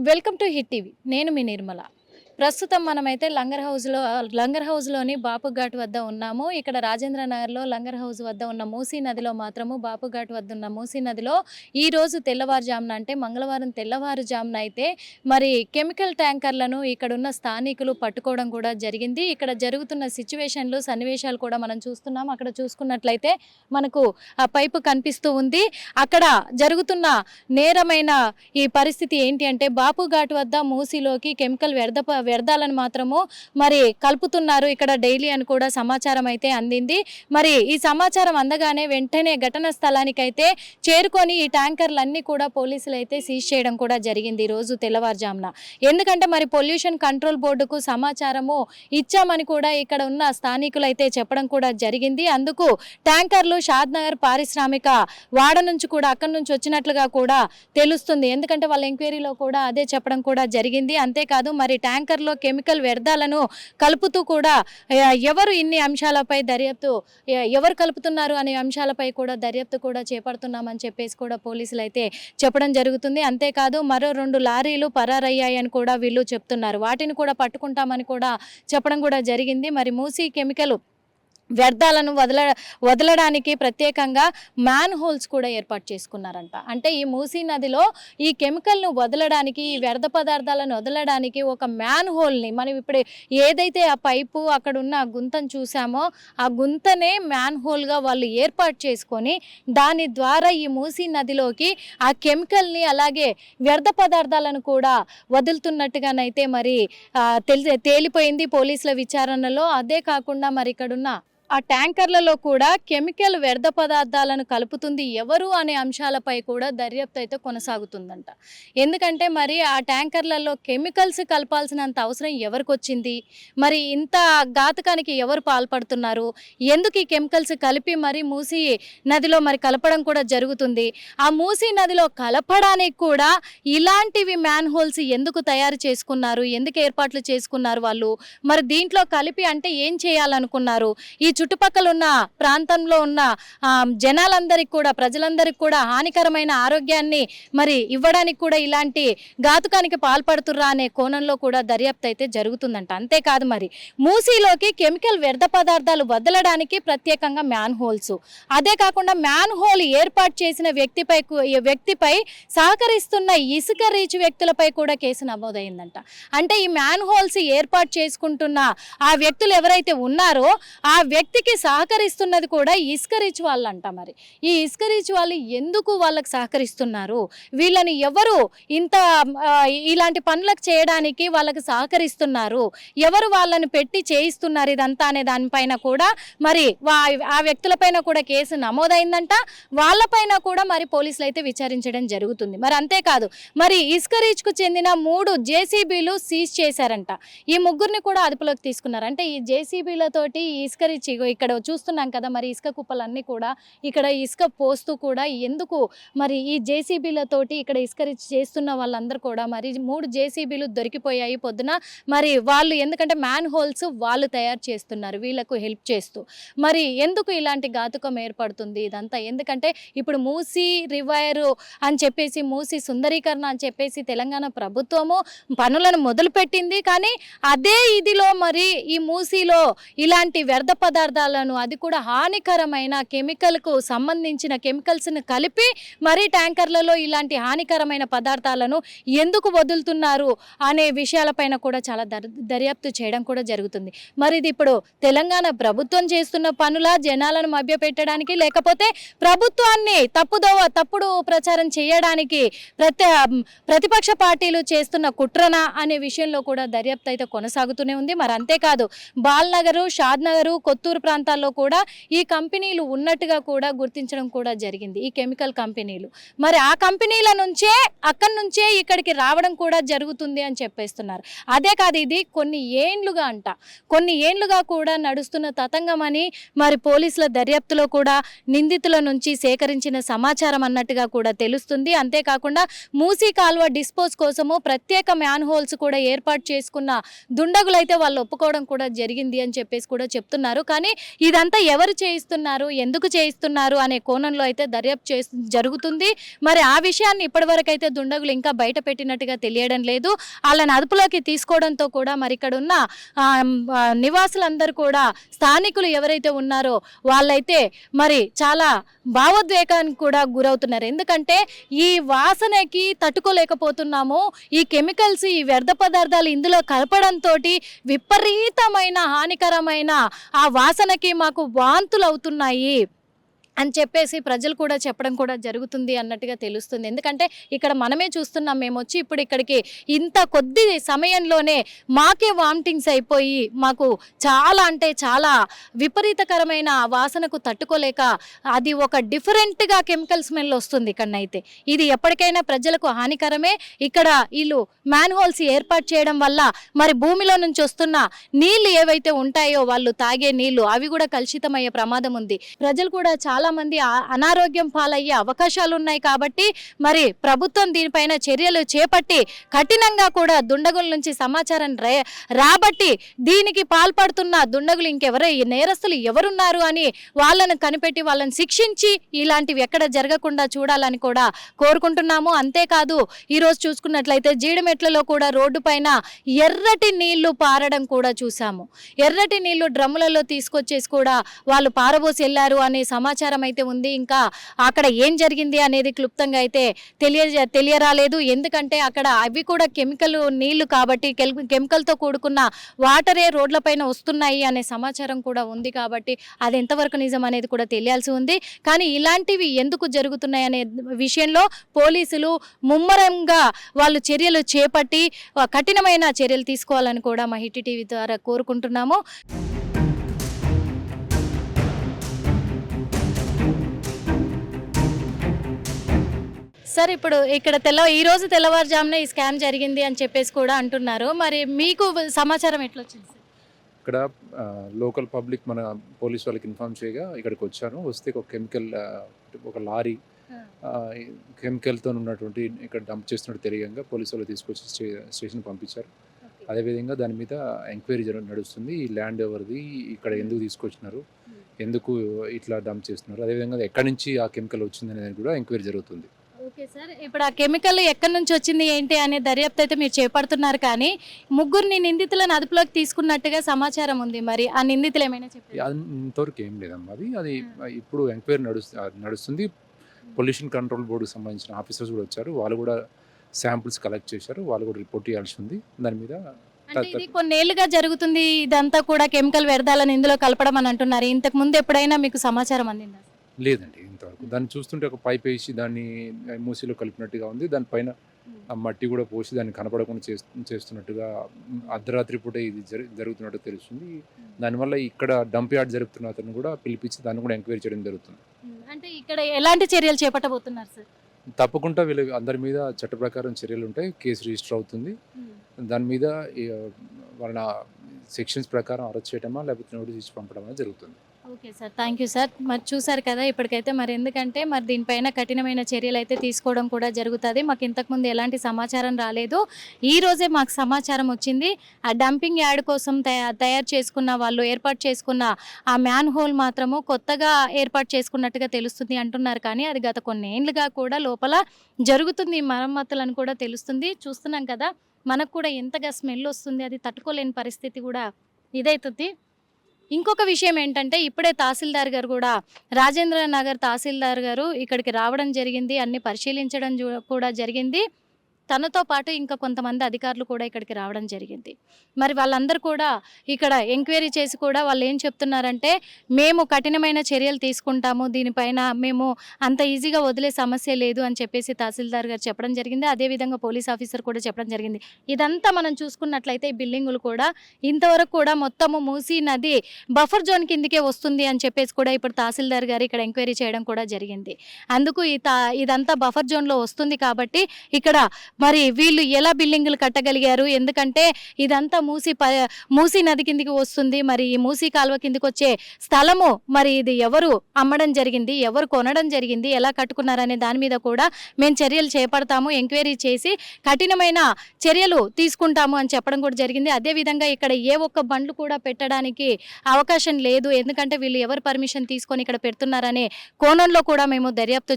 Welcome to hit TV. నేను మీ నిర్మల. ప్రస్తుతం మనమైతే లంగర్ హౌస్లోని బాపు ఘాట్ వద్ద ఉన్నాము. ఇక్కడ రాజేంద్ర నగర్లో లంగర్ హౌస్ వద్ద ఉన్న మూసీ నదిలో మాత్రము బాపు ఘాట్ వద్ద ఉన్న మూసీ నదిలో ఈరోజు తెల్లవారుజామున అంటే మంగళవారం తెల్లవారుజామున అయితే మరి కెమికల్ ట్యాంకర్లను ఇక్కడున్న స్థానికులు పట్టుకోవడం కూడా జరిగింది. ఇక్కడ జరుగుతున్న సిచ్యువేషన్లు సన్నివేశాలు కూడా మనం చూస్తున్నాం. అక్కడ చూసుకున్నట్లయితే మనకు ఆ పైపు కనిపిస్తూ ఉంది. అక్కడ జరుగుతున్న నేరమైన ఈ పరిస్థితి ఏంటి అంటే బాపు ఘాట్ వద్ద మూసీలోకి కెమికల్ వ్యర్థాలను మాత్రము మరి కలుపుతున్నారు ఇక్కడ డైలీ అని కూడా సమాచారం అయితే అందింది. మరి ఈ సమాచారం అందగానే వెంటనే ఘటన స్థలానికైతే చేరుకొని ఈ ట్యాంకర్లన్నీ కూడా పోలీసులు అయితే సీజ్ చేయడం కూడా జరిగింది ఈరోజు తెల్లవారుజామున. ఎందుకంటే మరి పొల్యూషన్ కంట్రోల్ బోర్డుకు సమాచారము ఇచ్చామని కూడా ఇక్కడ ఉన్న స్థానికులు అయితే చెప్పడం కూడా జరిగింది. అందుకు ట్యాంకర్లు షాద్నగర్ పారిశ్రామిక వాడ నుంచి కూడా అక్కడి నుంచి వచ్చినట్లుగా కూడా తెలుస్తుంది. ఎందుకంటే వాళ్ళ ఎంక్వైరీలో కూడా అదే చెప్పడం కూడా జరిగింది. అంతేకాదు మరి ట్యాంకర్లో కెమికల్ వ్యర్థాలను కలుపుతూ కూడా ఎవరు ఇన్ని అంశాలపై దర్యాప్తు ఎవరు కలుపుతున్నారు అనే అంశాలపై కూడా దర్యాప్తు కూడా చేపడుతున్నామని చెప్పేసి కూడా పోలీసులు అయితే చెప్పడం జరుగుతుంది. అంతేకాదు మరో 2 లారీలు పరారయ్యాయని కూడా వీళ్ళు చెప్తున్నారు. వాటిని కూడా పట్టుకుంటామని కూడా చెప్పడం కూడా జరిగింది. మరి మూసీ కెమికల్ వ్యర్థాలను వదలడానికి ప్రత్యేకంగా మ్యాన్ హోల్స్ కూడా ఏర్పాటు చేసుకున్నారంట. అంటే ఈ మూసీ నదిలో ఈ కెమికల్ను వదలడానికి ఈ వ్యర్థ పదార్థాలను వదలడానికి ఒక మ్యాన్ హోల్ని మనం ఇప్పుడు ఏదైతే ఆ పైపు అక్కడ ఉన్న గుంతను చూసామో ఆ గుంతనే మ్యాన్ హోల్గా వాళ్ళు ఏర్పాటు చేసుకొని దాని ద్వారా ఈ మూసీ నదిలోకి ఆ కెమికల్ని అలాగే వ్యర్థ పదార్థాలను కూడా వదులుతున్నట్టుగానైతే మరి తేలిపోయింది పోలీసుల విచారణలో. అదే కాకుండా మరి ఇక్కడున్న ఆ ట్యాంకర్లలో కూడా కెమికల్ వ్యర్థ పదార్థాలను కలుపుతుంది ఎవరు అనే అంశాలపై కూడా దర్యాప్తు అయితే కొనసాగుతుందంట. ఎందుకంటే మరి ఆ ట్యాంకర్లలో కెమికల్స్ కలపాల్సినంత అవసరం ఎవరికి వచ్చింది, మరి ఇంత ఘాతకానికి ఎవరు పాల్పడుతున్నారు, ఎందుకు ఈ కెమికల్స్ కలిపి మరి మూసీ నదిలో మరి కలపడం కూడా జరుగుతుంది, ఆ మూసీ నదిలో కలపడానికి కూడా ఇలాంటివి మ్యాన్ హోల్స్ ఎందుకు తయారు చేసుకున్నారు, ఎందుకు ఏర్పాట్లు చేసుకున్నారు వాళ్ళు, మరి దీంట్లో కలిపి అంటే ఏం చేయాలనుకున్నారు, ఈ చుట్టుపక్కల ఉన్న ప్రాంతంలో ఉన్న జనాలందరికీ కూడా ప్రజలందరికీ కూడా హానికరమైన ఆరోగ్యాన్ని మరి ఇవ్వడానికి కూడా ఇలాంటి ఘాతుకానికి పాల్పడుతుర్రా అనే కోణంలో కూడా దర్యాప్తు అయితే జరుగుతుందంట. అంతేకాదు మరి మూసీలోకి కెమికల్ వ్యర్థ పదార్థాలు వదలడానికి ప్రత్యేకంగా మ్యాన్ హోల్స్, అదే కాకుండా మ్యాన్ హోల్ ఏర్పాటు చేసిన వ్యక్తిపై సహకరిస్తున్న ఇసుక రీచ్ వ్యక్తులపై కూడా కేసు నమోదైందంట. అంటే ఈ మ్యాన్ హోల్స్ ఏర్పాటు చేసుకుంటున్న ఆ వ్యక్తులు ఎవరైతే ఉన్నారో ఆ వ్యక్తికి సహకరిస్తున్నది కూడా ఇసుక రీచ్ వాళ్ళంట. మరి ఈ ఇసుక రీచ్ వాళ్ళు ఎందుకు వాళ్ళకి సహకరిస్తున్నారు, వీళ్ళని ఎవరు ఇంత ఇలాంటి పనులకు చేయడానికి వాళ్ళకి సహకరిస్తున్నారు, ఎవరు వాళ్ళని పెట్టి చేయిస్తున్నారు ఇదంతా అనే దానిపైన కూడా మరి ఆ వ్యక్తులపైన కూడా కేసు నమోదైందంట. వాళ్ళపైన కూడా మరి పోలీసులు అయితే విచారించడం జరుగుతుంది. మరి అంతేకాదు మరి ఇసుక రీచ్కు చెందిన 3 జేసీబీలు సీజ్ చేశారంట. ఈ ముగ్గురిని కూడా అదుపులోకి తీసుకున్నారు. అంటే ఈ జేసీబీలతోటి ఇసుక రీచ్ ఇక్కడ చూస్తున్నాం కదా మరి ఇసుక కుప్పలన్నీ కూడా ఇక్కడ ఇసుక పోస్తూ కూడా ఎందుకు మరి ఈ జేసీబీలతోటి ఇక్కడ ఇసుక రీచ్ చేస్తున్న వాళ్ళందరూ కూడా మరి 3 జేసీబీలు దొరికిపోయాయి పొద్దున. మరి వాళ్ళు ఎందుకంటే మ్యాన్ హోల్స్ వాళ్ళు తయారు చేస్తున్నారు వీళ్ళకు హెల్ప్ చేస్తూ. మరి ఎందుకు ఇలాంటి ఘాతుకం ఏర్పడుతుంది ఇదంతా, ఎందుకంటే ఇప్పుడు మూసీ రివైరు అని చెప్పేసి మూసీ సుందరీకరణ అని చెప్పేసి తెలంగాణ ప్రభుత్వము పనులను మొదలుపెట్టింది. కానీ అదే ఇదిలో మరి ఈ మూసీలో ఇలాంటి వ్యర్థ పదార్థాలను అది కూడా హానికరమైన కెమికల్కు సంబంధించిన కెమికల్స్ని కలిపి మరి ట్యాంకర్లలో ఇలాంటి హానికరమైన పదార్థాలను ఎందుకు వదులుతున్నారు అనే విషయాలపైన కూడా చాలా దర్యాప్తు చేయడం కూడా జరుగుతుంది. మరి ఇది ఇప్పుడు తెలంగాణ ప్రభుత్వం చేస్తున్న పనుల జనాలను మభ్యపెట్టడానికి లేకపోతే ప్రభుత్వాన్ని తప్పుడు ప్రచారం చేయడానికి ప్రతిపక్ష పార్టీలు చేస్తున్న కుట్రన అనే విషయంలో కూడా దర్యాప్తు అయితే కొనసాగుతూనే ఉంది. మరి అంతేకాదు బాల్నగర్ షాద్నగర్ కొత్తూరు ప్రాంతాల్లో కూడా ఈ కంపెనీలు ఉన్నట్టుగా కూడా గుర్తించడం కూడా జరిగింది, ఈ కెమికల్ కంపెనీలు. మరి ఆ కంపెనీల నుంచే అక్కడి నుంచే ఇక్కడికి రావడం కూడా జరుగుతుంది అని చెప్పేస్తున్నారు. అదే కాదు ఇది కొన్ని ఏండ్లుగా కూడా నడుస్తున్న తతంగం అని మరి పోలీసుల దర్యాప్తులో కూడా నిందితుల నుంచి సేకరించిన సమాచారం అన్నట్టుగా కూడా తెలుస్తుంది. అంతేకాకుండా మూసీ కాల్వ డిస్పోజ్ కోసము ప్రత్యేక మ్యాన్ హోల్స్ కూడా ఏర్పాటు చేసుకున్న దుండగులైతే వాళ్ళు ఒప్పుకోవడం కూడా జరిగింది అని చెప్పేసి కూడా చెప్తున్నారు. కానీ కానీ ఇదంతా ఎవరు చేయిస్తున్నారు, ఎందుకు చేయిస్తున్నారు అనే కోణంలో అయితే దర్యాప్తు జరుగుతుంది. మరి ఆ విషయాన్ని ఇప్పటివరకు అయితే దుండగులు ఇంకా బయట పెట్టినట్టుగా తెలియడం లేదు. వాళ్ళని అదుపులోకి తీసుకోవడంతో కూడా మరి ఇక్కడ ఉన్న నివాసులందరూ కూడా స్థానికులు ఎవరైతే ఉన్నారో వాళ్ళైతే మరి చాలా భావోద్వేగానికి కూడా గురవుతున్నారు. ఎందుకంటే ఈ వాసనకి తట్టుకోలేకపోతున్నాము. ఈ కెమికల్స్, ఈ వ్యర్థ పదార్థాలు ఇందులో కలపడంతో విపరీతమైన హానికరమైన ఆ వాసనకి మాకు వాంతులు అవుతున్నాయి అని చెప్పేసి ప్రజలు కూడా చెప్పడం కూడా జరుగుతుంది అన్నట్టుగా తెలుస్తుంది. ఎందుకంటే ఇక్కడ మనమే చూస్తున్నాం, మేము వచ్చి ఇప్పుడు ఇక్కడికి ఇంత కొద్ది సమయంలోనే మాకే వామిటింగ్స్ అయిపోయి మాకు చాలా అంటే చాలా విపరీతకరమైన వాసనకు తట్టుకోలేక అది ఒక డిఫరెంట్గా కెమికల్ స్మెల్ వస్తుంది ఇక్కడనైతే. ఇది ఎప్పటికైనా ప్రజలకు హానికరమే. ఇక్కడ వీళ్ళు మ్యాన్ హోల్స్ ఏర్పాటు చేయడం వల్ల మరి భూమిలో నుంచి వస్తున్న నీళ్లు ఏవైతే ఉంటాయో వాళ్ళు తాగే నీళ్లు అవి కూడా కలుషితమయ్యే ప్రమాదం ఉంది. ప్రజలు కూడా చాలా మంది అనారోగ్యం పాలయ్యే అవకాశాలు ఉన్నాయి. కాబట్టి మరి ప్రభుత్వం దీనిపైన చర్యలు చేపట్టి కఠినంగా కూడా దుండగుల నుంచి సమాచారం రాబట్టి దీనికి పాల్పడుతున్న దుండగులు నేరస్తులు ఎవరున్నారు అని వాళ్ళను కనిపెట్టి వాళ్ళని శిక్షించి ఇలాంటివి ఎక్కడ జరగకుండా చూడాలని కూడా కోరుకుంటున్నాము. అంతేకాదు ఈరోజు చూసుకున్నట్లయితే జీడిమెట్లలో కూడా రోడ్డు పైన ఎర్రటి నీళ్లు పారడం కూడా చూసాము. ఎర్రటి నీళ్లు డ్రమ్ములలో తీసుకొచ్చేసి కూడా వాళ్ళు పారబోసి వెళ్ళారు అనే సమాచారం అయితే ఉంది. ఇంకా అక్కడ ఏం జరిగింది అనేది క్లుప్తంగా అయితే తెలియరాలేదు. ఎందుకంటే అక్కడ అవి కూడా కెమికల్ నీళ్లు కాబట్టి కెమికల్తో కూడుకున్న వాటరే రోడ్లపైన వస్తున్నాయి అనే సమాచారం కూడా ఉంది. కాబట్టి అది ఎంతవరకు నిజం అనేది కూడా తెలియాల్సి ఉంది. కానీ ఇలాంటివి ఎందుకు జరుగుతున్నాయి అనే విషయంలో పోలీసులు ముమ్మరంగా వాళ్ళు చర్యలు చేపట్టి కఠినమైన చర్యలు తీసుకోవాలని కూడా మా హిట్ టీవీ ద్వారా కోరుకుంటున్నాము. సార్, ఇప్పుడు ఇక్కడ ఈ రోజు తెల్లవారుజామున ఈ స్కామ్ జరిగింది అని చెప్పేసి కూడా అంటున్నారు. మరి మీకు సమాచారం ఎట్లా వచ్చింది సార్? ఇక్కడ లోకల్ పబ్లిక్ మన పోలీస్ వాళ్ళకి ఇన్ఫార్మ్ చేయగా ఇక్కడికి వచ్చాను. వస్తే ఒక లారీ కెమికల్తో ఉన్నటువంటి ఇక్కడ డంప్ చేస్తున్నట్టు తెలియగా పోలీసు వాళ్ళు తీసుకొచ్చి స్టేషన్ పంపించారు. అదేవిధంగా దాని మీద ఎంక్వైరీ నడుస్తుంది. ఈ ల్యాండ్ ఎవరిది, ఇక్కడ ఎందుకు తీసుకొచ్చినారు, ఎందుకు ఇట్లా డంప్ చేస్తున్నారు, అదేవిధంగా ఎక్కడి నుంచి ఆ కెమికల్ వచ్చింది అనేది కూడా ఎంక్వైరీ జరుగుతుంది. ఓకే సార్, ఇప్పుడు ఆ కెమికల్ ఎక్కడి నుంచి వచ్చింది ఏంటి అనే దర్యాప్తు అయితే మీరు చేపడుతున్నారు. కానీ ముగ్గురిని నిందితులను అదుపులోకి తీసుకున్నట్టుగా సమాచారం ఉంది. మరి ఆ నిందితులు ఏమైనా చెప్పారు? ఇంతవరకు ఏం లేదమ్మా. అది ఇప్పుడు ఎంక్వైరీ నడుస్తుంది. పొల్యూషన్ కంట్రోల్ బోర్డుకి సంబంధించిన ఆఫీసర్స్ కూడా వచ్చారు. వాళ్ళు కూడా శాంపుల్స్ కలెక్ట్ చేశారు. వాళ్ళు కూడా రిపోర్ట్ చేయాల్సి ఉంది. దాని మీద ఇది కొన్నేళ్లుగా జరుగుతుంది ఇదంతా కూడా కెమికల్ వ్యర్థాలను ఇందులో కలపడం అని అంటున్నారు. ఇంతకు ముందు ఎప్పుడైనా మీకు సమాచారం అందిందా? లేదండి, ఇంతవరకు. దాన్ని చూస్తుంటే ఒక పైప్ వేసి దాన్ని మూసిలో కలిపినట్టుగా ఉంది. దానిపైన మట్టి కూడా పోసి దాన్ని కనపడకుండా చేస్తున్నట్టుగా అర్ధరాత్రి పూట ఇది జరుగుతున్నట్టు తెలుస్తుంది. దానివల్ల ఇక్కడ డంప్ యార్డ్ జరుగుతున్న అతను కూడా పిలిపించి దాన్ని కూడా ఎంక్వైరీ చేయడం జరుగుతుంది. అంటే ఇక్కడ ఎలాంటి చర్యలు చేపట్టబోతున్నారు సార్? తప్పకుండా వీళ్ళ అందరి మీద చట్ట ప్రకారం చర్యలు ఉంటాయి. కేసు రిజిస్టర్ అవుతుంది. దాని మీద వాళ్ళ సెక్షన్స్ ప్రకారం అరెస్ట్ చేయడమా లేకపోతే నోటీస్ ఇచ్చి పంపడమా జరుగుతుంది. Okay sir, thank you sir. మరి చూసారు కదా ఇప్పటికైతే. మరి ఎందుకంటే మరి దీనిపైన కఠినమైన చర్యలు అయితే తీసుకోవడం కూడా జరుగుతుంది. మాకు ఇంతకుముందు ఎలాంటి సమాచారం రాలేదు. ఈ రోజే మాకు సమాచారం వచ్చింది. ఆ డంపింగ్ యార్డ్ కోసం తయారు చేసుకున్న వాళ్ళు ఏర్పాటు చేసుకున్న ఆ మ్యాన్ హోల్ మాత్రము కొత్తగా ఏర్పాటు చేసుకున్నట్టుగా తెలుస్తుంది అంటున్నారు. కానీ అది గత కొన్నేళ్లుగా కూడా లోపల జరుగుతుంది మరమ్మతులను కూడా తెలుస్తుంది. చూస్తున్నాం కదా, మనకు కూడా ఎంతగా స్మెల్ వస్తుంది. అది తట్టుకోలేని పరిస్థితి కూడా ఇదవుతుంది. ఇంకొక విషయం ఏంటంటే ఇప్పుడే తహసీల్దార్ గారు కూడా రాజేంద్ర నగర్ తహసీల్దార్ గారు ఇక్కడికి రావడం జరిగింది. అన్ని పరిశీలించడం కూడా జరిగింది. తనతో పాటు ఇంకా కొంతమంది అధికారులు కూడా ఇక్కడికి రావడం జరిగింది. మరి వాళ్ళందరూ కూడా ఇక్కడ ఎంక్వైరీ చేసి కూడా వాళ్ళు ఏం చెప్తున్నారంటే మేము కఠినమైన చర్యలు తీసుకుంటాము, దీనిపైన మేము అంత ఈజీగా వదిలే సమస్య లేదు అని చెప్పేసి తహసీల్దార్ గారు చెప్పడం జరిగింది. అదేవిధంగా పోలీస్ ఆఫీసర్ కూడా చెప్పడం జరిగింది. ఇదంతా మనం చూసుకున్నట్లయితే ఈ బిల్డింగులు కూడా ఇంతవరకు కూడా మొత్తము మూసీ నది బఫర్ జోన్ కిందకే వస్తుంది అని చెప్పేసి కూడా ఇప్పుడు తహసీల్దార్ గారు ఇక్కడ ఎంక్వైరీ చేయడం కూడా జరిగింది. అందుకు ఇదంతా బఫర్ జోన్లో వస్తుంది కాబట్టి ఇక్కడ మరి వీళ్ళు ఎలా బిల్డింగులు కట్టగలిగారు? ఎందుకంటే ఇదంతా మూసీ నది కిందికి వస్తుంది. మరి ఈ మూసీ కాలువ కిందికి వచ్చే స్థలము మరి ఇది ఎవరు అమ్మడం జరిగింది, ఎవరు కొనడం జరిగింది, ఎలా కట్టుకున్నారనే దాని మీద కూడా మేము చర్యలు చేపడతాము, ఎంక్వైరీ చేసి కఠినమైన చర్యలు తీసుకుంటాము అని చెప్పడం కూడా జరిగింది. అదేవిధంగా ఇక్కడ ఏ ఒక్క బండ్లు కూడా పెట్టడానికి అవకాశం లేదు, ఎందుకంటే వీళ్ళు ఎవరు పర్మిషన్ తీసుకొని ఇక్కడ పెడుతున్నారనే కోణంలో కూడా మేము దర్యాప్తు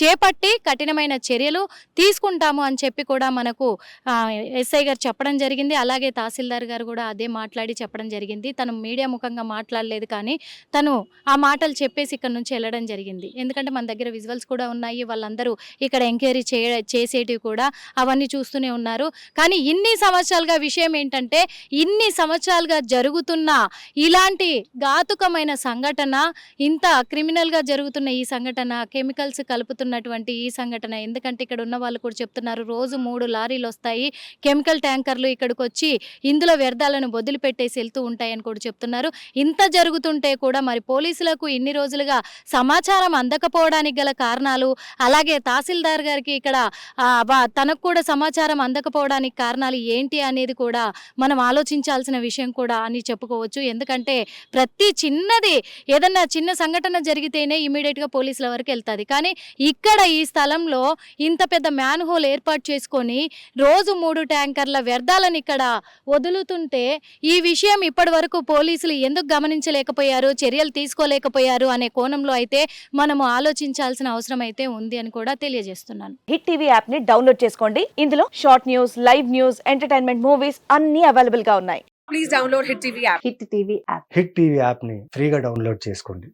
చేపట్టి కఠినమైన చర్యలు తీసుకుంటాము అని చెప్పి కూడా మనకు ఎస్ఐ గారు చెప్పడం జరిగింది. అలాగే తహసీల్దార్ గారు కూడా అదే మాట్లాడి చెప్పడం జరిగింది. తను మీడియా ముఖంగా మాట్లాడలేదు, కానీ తను ఆ మాటలు చెప్పేసి ఇక్కడ నుంచి వెళ్ళడం జరిగింది. ఎందుకంటే మన దగ్గర విజువల్స్ కూడా ఉన్నాయి, వాళ్ళందరూ ఇక్కడ ఎంక్వైరీ చేసేటివి కూడా అవన్నీ చూస్తూనే ఉన్నారు. కానీ ఇన్ని సంవత్సరాలుగా విషయం ఏంటంటే, ఇన్ని సంవత్సరాలుగా జరుగుతున్న ఇలాంటి ఘాతుకమైన సంఘటన, ఇంత క్రిమినల్గా జరుగుతున్న ఈ సంఘటన, కెమికల్స్ కలుపుతున్నటువంటి ఈ సంఘటన, ఎందుకంటే ఇక్కడ ఉన్న వాళ్ళు కూడా చెప్తున్నారు, రోజు 3 లారీలు వస్తాయి కెమికల్ ట్యాంకర్లు ఇక్కడికి వచ్చి ఇందులో వ్యర్థాలను వదిలిపెట్టేసి వెళ్తూ ఉంటాయని కూడా చెప్తున్నారు. ఇంత జరుగుతుంటే కూడా మరి పోలీసులకు ఇన్ని రోజులుగా సమాచారం అందకపోవడానికి గల కారణాలు, అలాగే తహసీల్దార్ గారికి ఇక్కడ తనకు కూడా సమాచారం అందకపోవడానికి కారణాలు ఏంటి అనేది కూడా మనం ఆలోచించాల్సిన విషయం కూడా అని చెప్పుకోవచ్చు. ఎందుకంటే ప్రతి చిన్నది ఏదన్నా చిన్న సంఘటన జరిగితేనే ఇమీడియట్గా పోలీసుల వరకు వెళ్తుంది. కానీ ఇక్కడ ఈ స్థలంలో ఇంత పెద్ద మ్యాన్ హోల్ ఏర్పాటు చేసుకొని రోజు 3 ట్యాంకర్ల వ్యర్థాలను ఇక్కడ వదులుతుంటే ఈ విషయం ఇప్పటి వరకు పోలీసులు ఎందుకు గమనించలేకపోయారు, చర్యలు తీసుకోలేకపోయారు అనే కోణంలో అయితే మనము ఆలోచించాల్సిన అవసరం అయితే ఉంది అని కూడా తెలియజేస్తున్నాను. హిట్ టీవీ యాప్ ని డౌన్లోడ్ చేసుకోండి. ఇందులో short news, live news, entertainment movies అన్ని అవైలబుల్ గా ఉన్నాయి. Please download Hit TV app. Hit TV app hit TV యాప్ని ఫ్రీగా డౌన్లోడ్ చేసుకోండి.